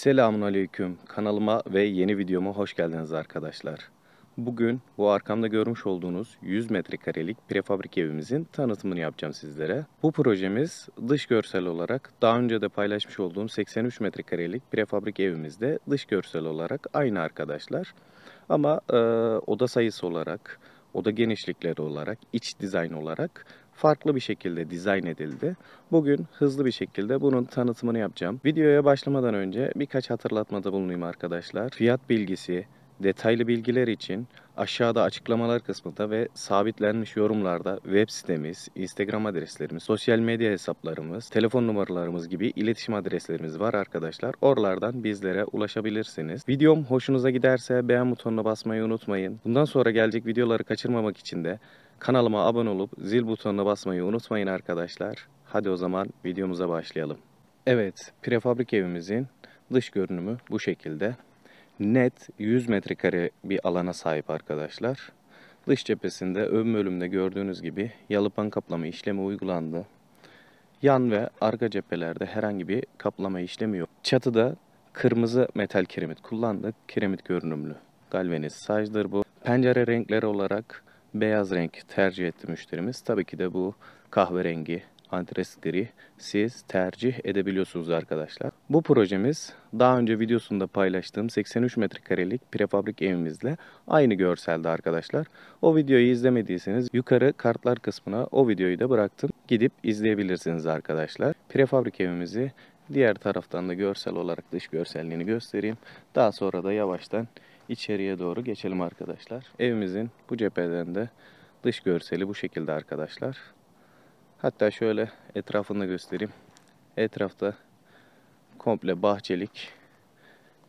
Selamünaleyküm. Kanalıma ve yeni videoma hoş geldiniz arkadaşlar. Bugün bu arkamda görmüş olduğunuz 100 metrekarelik prefabrik evimizin tanıtımını yapacağım sizlere. Bu projemiz dış görsel olarak daha önce de paylaşmış olduğum 83 metrekarelik prefabrik evimizde dış görsel olarak aynı arkadaşlar. Ama oda sayısı olarak, oda genişlikleri olarak, iç dizayn olarak farklı bir şekilde dizayn edildi. Bugün hızlı bir şekilde bunun tanıtımını yapacağım. Videoya başlamadan önce birkaç hatırlatmada bulunayım arkadaşlar. Fiyat bilgisi, detaylı bilgiler için aşağıda açıklamalar kısmında ve sabitlenmiş yorumlarda web sitemiz, Instagram adreslerimiz, sosyal medya hesaplarımız, telefon numaralarımız gibi iletişim adreslerimiz var arkadaşlar. Oralardan bizlere ulaşabilirsiniz. Videom hoşunuza giderse beğen butonuna basmayı unutmayın. Bundan sonra gelecek videoları kaçırmamak için de kanalıma abone olup zil butonuna basmayı unutmayın arkadaşlar. Hadi o zaman videomuza başlayalım. Evet, prefabrik evimizin dış görünümü bu şekilde. Net 100 metrekare bir alana sahip arkadaşlar. Dış cephesinde ön bölümde gördüğünüz gibi yalıpan kaplama işlemi uygulandı. Yan ve arka cephelerde herhangi bir kaplama işlemi yok. Çatıda kırmızı metal kiremit kullandık. Kiremit görünümlü galvanize sacdır bu. Pencere renkleri olarak beyaz renk tercih etti müşterimiz. Tabii ki de bu kahverengi, antres gri siz tercih edebiliyorsunuz arkadaşlar. Bu projemiz daha önce videosunda paylaştığım 83 metrekarelik prefabrik evimizle aynı görselde arkadaşlar. O videoyu izlemediyseniz yukarı kartlar kısmına o videoyu da bıraktım. Gidip izleyebilirsiniz arkadaşlar. Prefabrik evimizi diğer taraftan da görsel olarak dış görselliğini göstereyim. Daha sonra da yavaştan içeriye doğru geçelim arkadaşlar. Evimizin bu cepheden de dış görseli bu şekilde arkadaşlar. Hatta şöyle etrafını göstereyim. Etrafta komple bahçelik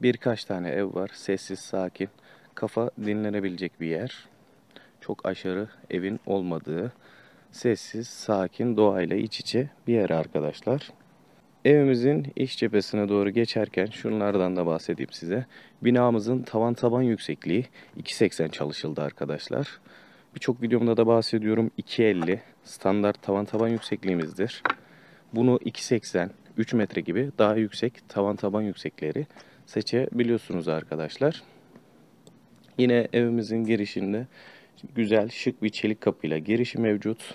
birkaç tane ev var. Sessiz, sakin, kafa dinlenebilecek bir yer. Çok aşırı evin olmadığı, sessiz, sakin, doğayla iç içe bir yer arkadaşlar. Evimizin iç cephesine doğru geçerken şunlardan da bahsedeyim size. Binamızın tavan yüksekliği 2.80 çalışıldı arkadaşlar. Birçok videomda da bahsediyorum, 2.50 standart tavan yüksekliğimizdir. Bunu 2.80, 3 metre gibi daha yüksek tavan yüksekleri seçebiliyorsunuz arkadaşlar. Yine evimizin girişinde güzel şık bir çelik kapıyla girişi mevcut.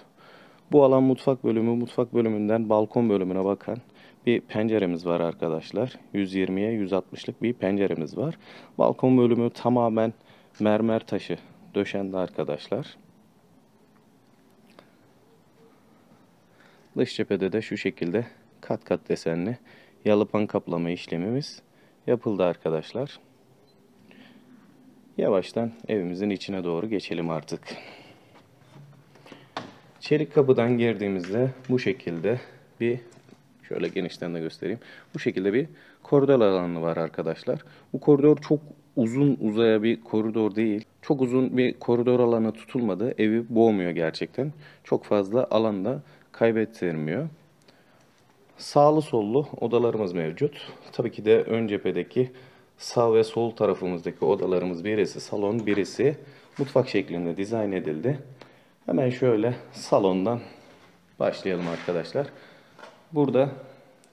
Bu alan mutfak bölümü. Mutfak bölümünden balkon bölümüne bakan bir penceremiz var arkadaşlar. 120'ye 160'lık bir penceremiz var. Balkon bölümü tamamen mermer taşı döşendi arkadaşlar. Dış cephede de şu şekilde kat kat desenli yalıpan kaplama işlemimiz yapıldı arkadaşlar. Yavaştan evimizin içine doğru geçelim artık. Çelik kapıdan girdiğimizde bu şekilde bir, şöyle genişten de göstereyim. Bu şekilde bir koridor alanı var arkadaşlar. Bu koridor çok uzaya bir koridor değil. Çok uzun bir koridor alanı tutulmadı. Evi boğmuyor gerçekten. Çok fazla alanda kaybettirmiyor. Sağlı sollu odalarımız mevcut. Tabii ki de ön cephedeki sağ ve sol tarafımızdaki odalarımız birisi salon, birisi mutfak şeklinde dizayn edildi. Hemen şöyle salondan başlayalım arkadaşlar. Burada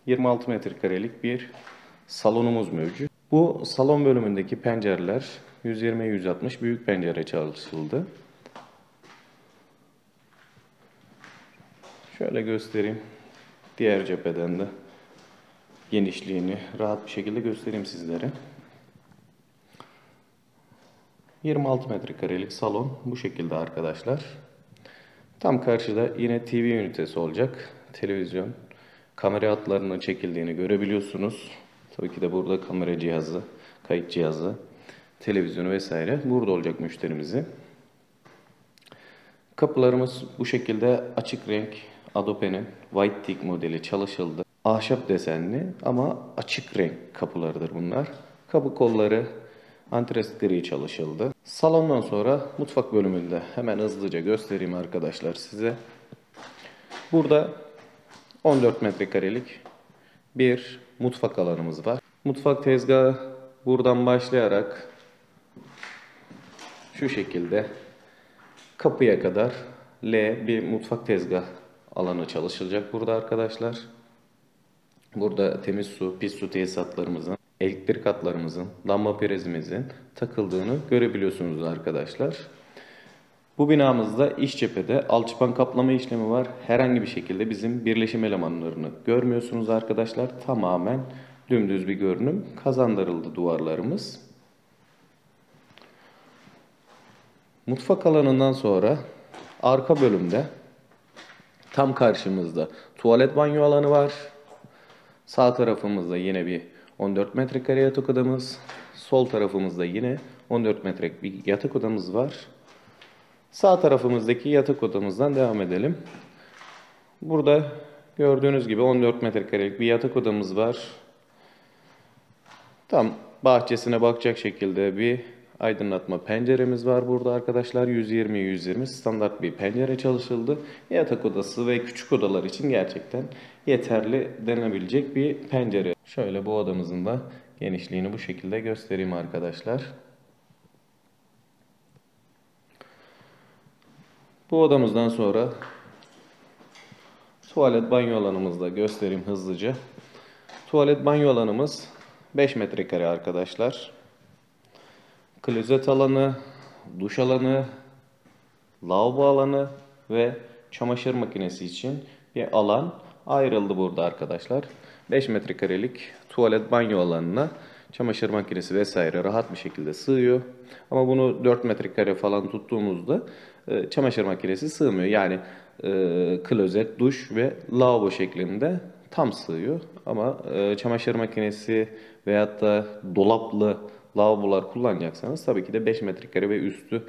26 metrekarelik bir salonumuz mevcut. Bu salon bölümündeki pencereler 120-160 büyük pencere çalışıldı. Şöyle göstereyim. Diğer cepheden de genişliğini rahat bir şekilde göstereyim sizlere. 26 metrekarelik salon bu şekilde arkadaşlar. Tam karşıda yine TV ünitesi olacak. Televizyon, kamera hatlarının çekildiğini görebiliyorsunuz. Tabii ki de burada kamera cihazı, kayıt cihazı, televizyonu vesaire burada olacak müşterimizi. Kapılarımız bu şekilde açık renk Adobe'nin White Teak modeli çalışıldı. Ahşap desenli ama açık renk kapılarıdır bunlar. Kapı kolları antres gri çalışıldı. Salondan sonra mutfak bölümünde hemen hızlıca göstereyim arkadaşlar size. Burada 14 metrekarelik bir mutfak alanımız var. Mutfak tezgahı buradan başlayarak şu şekilde kapıya kadar L bir mutfak tezgah alanı çalışılacak burada arkadaşlar. Burada temiz su, pis su tesisatlarımızın elektrik hatlarımızın, lamba prizimizin takıldığını görebiliyorsunuz arkadaşlar. Bu binamızda iç cephede alçıpan kaplama işlemi var. Herhangi bir şekilde bizim birleşim elemanlarını görmüyorsunuz arkadaşlar. Tamamen dümdüz bir görünüm kazandırıldı duvarlarımız. Mutfak alanından sonra arka bölümde tam karşımızda tuvalet banyo alanı var. Sağ tarafımızda yine bir 14 metrekare yatak odamız. Sol tarafımızda yine 14 metrelik bir yatak odamız var. Sağ tarafımızdaki yatak odamızdan devam edelim. Burada gördüğünüz gibi 14 metrekarelik bir yatak odamız var. Tam bahçesine bakacak şekilde bir aydınlatma penceremiz var burada arkadaşlar. 120-120 standart bir pencere çalışıldı. Yatak odası ve küçük odalar için gerçekten yeterli denebilecek bir pencere. Şöyle bu odamızın da genişliğini bu şekilde göstereyim arkadaşlar. Bu odamızdan sonra tuvalet banyo alanımızı da göstereyim hızlıca. Tuvalet banyo alanımız 5 metrekare arkadaşlar. Klozet alanı, duş alanı, lavabo alanı ve çamaşır makinesi için bir alan ayrıldı burada arkadaşlar. 5 metrekarelik tuvalet banyo alanına çamaşır makinesi vesaire rahat bir şekilde sığıyor. Ama bunu 4 metrekare falan tuttuğumuzda çamaşır makinesi sığmıyor. Yani klozet, duş ve lavabo şeklinde tam sığıyor. Ama çamaşır makinesi veyahut da dolaplı lavabolar kullanacaksanız tabii ki de 5 metrekare ve üstü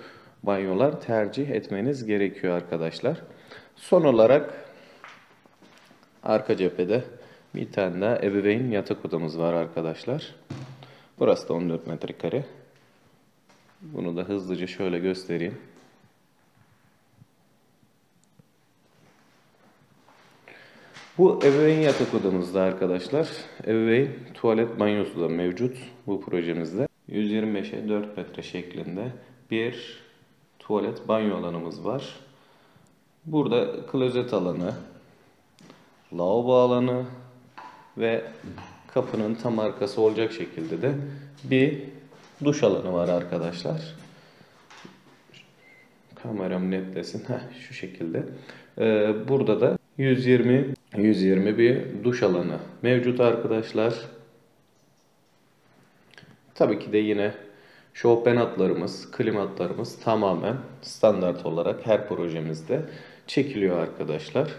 banyolar tercih etmeniz gerekiyor arkadaşlar. Son olarak arka cephede bir tane daha ebeveyn yatak odamız var arkadaşlar. Burası da 14 metrekare. Bunu da hızlıca şöyle göstereyim. Bu ebeveyn yatak odamızda arkadaşlar ebeveyn tuvalet banyosu da mevcut bu projemizde. 125'e 4 metre şeklinde bir tuvalet banyo alanımız var. Burada klozet alanı, lavabo alanı ve kapının tam arkası olacak şekilde de bir duş alanı var arkadaşlar. Kameram netlesin. Şu şekilde. Burada da 120 bir duş alanı mevcut arkadaşlar. Tabii ki de yine şofben hatlarımız, klima hatlarımız tamamen standart olarak her projemizde çekiliyor arkadaşlar.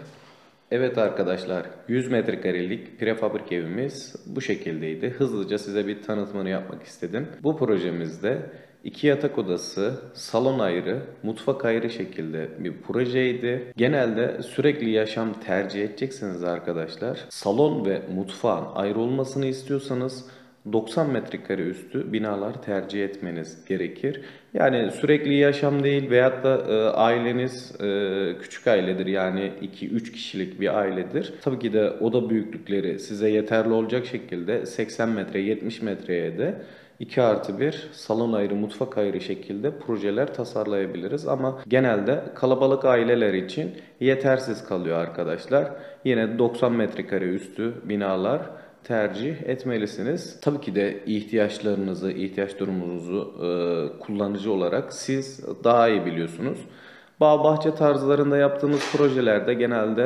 Evet arkadaşlar, 100 metrekarelik prefabrik evimiz bu şekildeydi. Hızlıca size bir tanıtımını yapmak istedim. Bu projemizde 2 yatak odası, salon ayrı, mutfak ayrı şekilde bir projeydi. Genelde sürekli yaşam tercih edeceksiniz arkadaşlar. Salon ve mutfağın ayrı olmasını istiyorsanız 90 metrekare üstü binalar tercih etmeniz gerekir. Yani sürekli yaşam değil veyahut da aileniz küçük ailedir, yani 2-3 kişilik bir ailedir. Tabii ki de oda büyüklükleri size yeterli olacak şekilde 80 metre 70 metreye de 2+1 salon ayrı mutfak ayrı şekilde projeler tasarlayabiliriz. Ama genelde kalabalık aileler için yetersiz kalıyor arkadaşlar. Yine 90 metrekare üstü binalar tercih etmelisiniz. Tabii ki de ihtiyaçlarınızı, ihtiyaç durumunuzu kullanıcı olarak siz daha iyi biliyorsunuz. Bağ bahçe tarzlarında yaptığımız projelerde genelde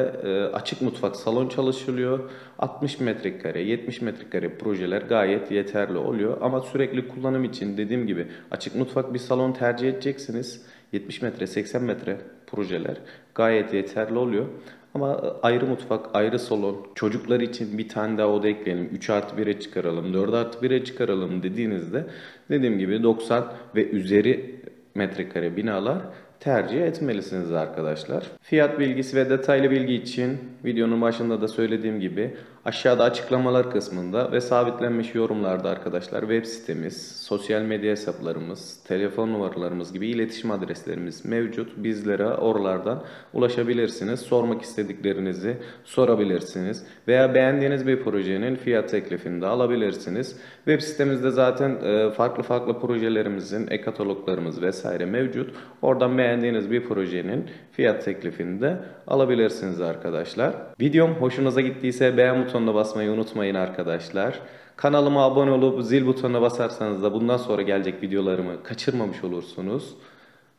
açık mutfak salon çalışılıyor. 60 metrekare, 70 metrekare projeler gayet yeterli oluyor. Ama sürekli kullanım için dediğim gibi açık mutfak bir salon tercih edeceksiniz. 70 metre, 80 metre projeler gayet yeterli oluyor. Ama ayrı mutfak, ayrı salon, çocuklar için bir tane daha oda ekleyelim, 3+1'e çıkaralım, 4+1'e çıkaralım dediğinizde dediğim gibi 90 ve üzeri metrekare binalar tercih etmelisiniz arkadaşlar. Fiyat bilgisi ve detaylı bilgi için videonun başında da söylediğim gibi aşağıda açıklamalar kısmında ve sabitlenmiş yorumlarda arkadaşlar web sitemiz, sosyal medya hesaplarımız, telefon numaralarımız gibi iletişim adreslerimiz mevcut. Bizlere oralardan ulaşabilirsiniz. Sormak istediklerinizi sorabilirsiniz veya beğendiğiniz bir projenin fiyat teklifini de alabilirsiniz. Web sitemizde zaten farklı projelerimizin e-kataloglarımız vesaire mevcut. Oradan beğendiğiniz beğendiğiniz bir projenin fiyat teklifini de alabilirsiniz arkadaşlar. Videom hoşunuza gittiyse beğen butonuna basmayı unutmayın arkadaşlar. Kanalıma abone olup zil butonuna basarsanız da bundan sonra gelecek videolarımı kaçırmamış olursunuz.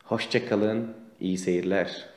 Hoşça kalın, iyi seyirler.